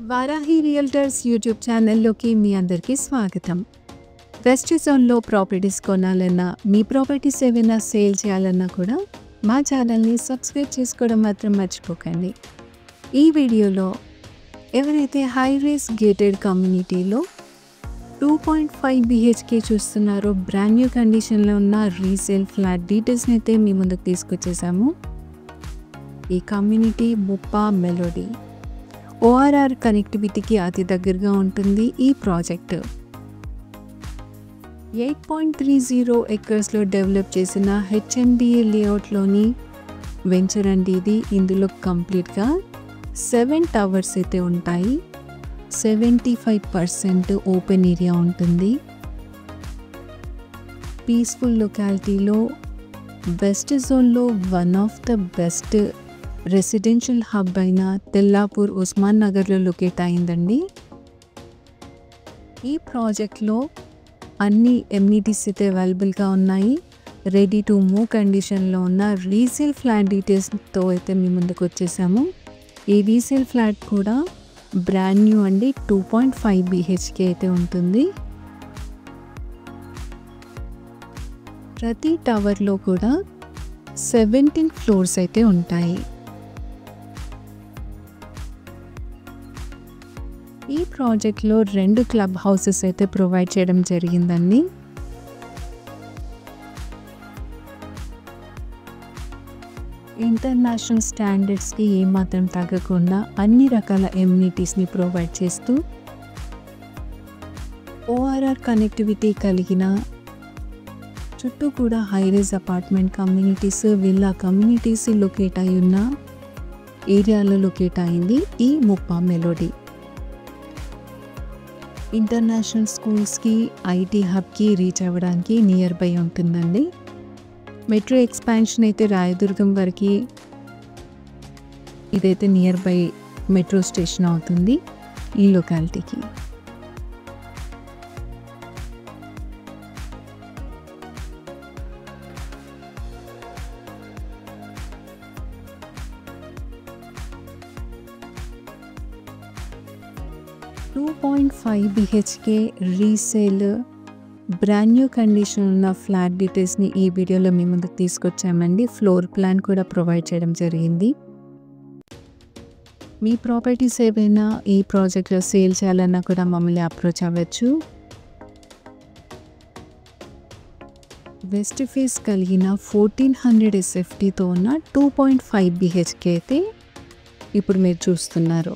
Varahi realtors YouTube ఛానల్లోకి మీ అందరికీ స్వాగతం. వెస్ట్ జోన్లో ప్రాపర్టీస్ కొనాలన్నా, మీ ప్రాపర్టీస్ ఏవైనా సేల్ చేయాలన్నా కూడా మా ఛానల్ని సబ్స్క్రైబ్ చేసుకోవడం మాత్రం మర్చిపోకండి. ఈ వీడియోలో ఎవరైతే హై రైజ్ గేటెడ్ కమ్యూనిటీలో 2.5 BHK చూస్తున్నారో బ్రాండ్ న్యూ కండిషన్లో ఉన్న రీసేల్ ఫ్లాట్ డీటెయిల్స్ని అయితే మీ ముందుకు తీసుకొచ్చేసాము. ఈ కమ్యూనిటీ ముప్పా మెలోడీ ORR కనెక్టివిటీకి అతి దగ్గరగా ఉంటుంది. ఈ ప్రాజెక్ట్ 8.30 ఎకర్స్లో డెవలప్ చేసిన HMDA లేఅవుట్లోని వెంచర్ అండి ఇది. ఇందులో కంప్లీట్గా 7 టవర్స్ అయితే ఉంటాయి. 75% ఓపెన్ ఏరియా ఉంటుంది. పీస్ఫుల్ లొకాలిటీలో వెస్ట్ జోన్లో one of the best residential hub అయిన తెల్లాపూర్ ఉస్మాన్ నగర్లో లొకేట్ అయిందండి. ఈ ప్రాజెక్ట్లో అన్ని ఎమ్యూనిటీస్ అయితే అవైలబుల్గా ఉన్నాయి. రెడీ టు మూవ్ కండిషన్లో ఉన్న రీసేల్ ఫ్లాట్ డీటెయిల్స్తో అయితే మీ ముందుకు వచ్చేసాము. ఈ రీసేల్ ఫ్లాట్ కూడా బ్రాండ్ న్యూ అండి. 2.5 BHK అయితే ఉంటుంది. ప్రతి టవర్లో కూడా 17 ఫ్లోర్స్ అయితే ఉంటాయి. ఈ ప్రాజెక్ట్లో 2 క్లబ్ హౌసెస్ అయితే ప్రొవైడ్ చేయడం జరిగిందండి. ఇంటర్నేషనల్ స్టాండర్డ్స్కి ఏమాత్రం తగ్గకుండా అన్ని రకాల ఎమ్యూనిటీస్ని ప్రొవైడ్ చేస్తూ ORR కనెక్టివిటీ కలిగిన చుట్టూ కూడా హైరేజ్ apartment communities, villa communities locate అయి ఉన్న ఏరియాలో లొకేట్ అయింది ఈ ముప్పా మెలోడీ. ఇంటర్నేషనల్ స్కూల్స్కి, IT హబ్కి రీచ్ అవ్వడానికి నియర్ బై ఉంటుందండి. మెట్రో ఎక్స్పాన్షన్ అయితే రాయదుర్గం వరకు ఇదైతే నియర్ బై మెట్రో స్టేషన్ అవుతుంది ఈ లొకాలిటీకి. .5 BHK resale brand new condition ఉన్న ఫ్లాట్ డీటెయిల్స్ని ఈ వీడియోలో మీ ముందుకు తీసుకొచ్చామండి. ఫ్లోర్ ప్లాన్ కూడా ప్రొవైడ్ చేయడం జరిగింది. మీ ప్రాపర్టీస్ ఏవైనా ఈ ప్రాజెక్ట్లో సేల్ చేయాలన్నా కూడా మమ్మల్ని అప్రోచ్ అవ్వచ్చు. వెస్ట్ ఫేస్ కలిగిన 1400 SFTతో ఉన్న 2.5 BHK అయితే ఇప్పుడు మీరు చూస్తున్నారు.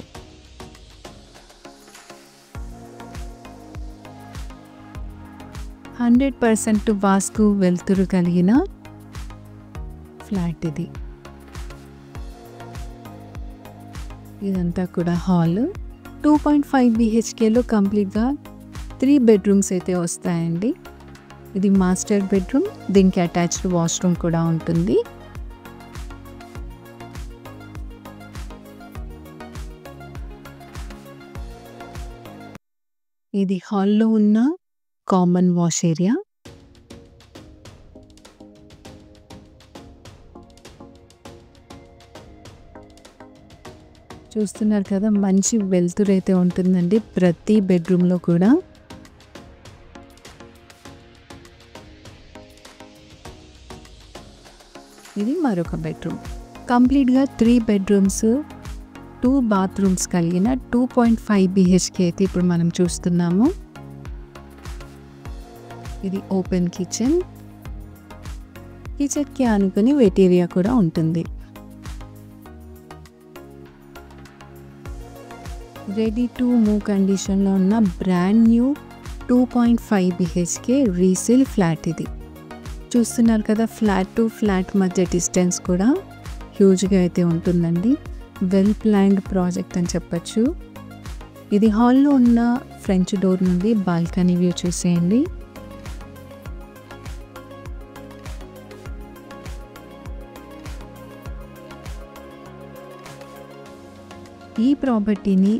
%% వాస్తు వెలుతురు కలిగిన ఫ్లాట్ ఇది. ఇదంతా కూడా హాల్. 2.5 BHKలో కంప్లీట్గా 3 బెడ్రూమ్స్ అయితే వస్తాయండి. ఇది మాస్టర్ బెడ్రూమ్, దీనికి అటాచ్డ్ వాష్రూమ్ కూడా ఉంటుంది. ఇది హాల్లో ఉన్న కామన్ వాష్ ఏరియా. చూస్తున్నారు కదా, మంచి వెలుతురు అయితే ఉంటుందండి ప్రతి బెడ్రూమ్లో కూడా. ఇది మరొక బెడ్రూమ్. కంప్లీట్గా 3 బెడ్రూమ్స్, 2 బాత్రూమ్స్ కలిగిన 2.5 BHK అయితే ఇప్పుడు మనం చూస్తున్నాము. ఇది ఓపెన్ కిచెన్. కిచెన్కి ఆనుకొని వెట్ ఏరియా కూడా ఉంటుంది. రెడీ టు మూవ్ కండిషన్లో ఉన్న brand new 2.5 BHK resale flat ఇది. చూస్తున్నారు కదా, ఫ్లాట్ టు ఫ్లాట్ మధ్య డిస్టెన్స్ కూడా హ్యూజ్గా అయితే ఉంటుందండి. వెల్ ప్లాన్డ్ ప్రాజెక్ట్ అని చెప్పచ్చు. ఇది హాల్లో ఉన్న ఫ్రంట్ డోర్ నుండి బాల్కనీ వ్యూ చూసేయండి. ఈ ప్రాపర్టీని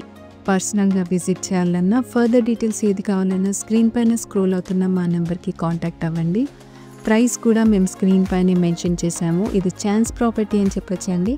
పర్సనల్గా విజిట్ చేయాలన్నా, ఫర్దర్ డీటెయిల్స్ ఏది కావాలన్నా స్క్రీన్ పైన స్క్రోల్ అవుతున్న మా నెంబర్కి కాంటాక్ట్ అవ్వండి. ప్రైస్ కూడా మేము స్క్రీన్ పైన మెన్షన్ చేసాము. ఇది ఛాన్స్ ప్రాపర్టీ అని చెప్పొచ్చండి.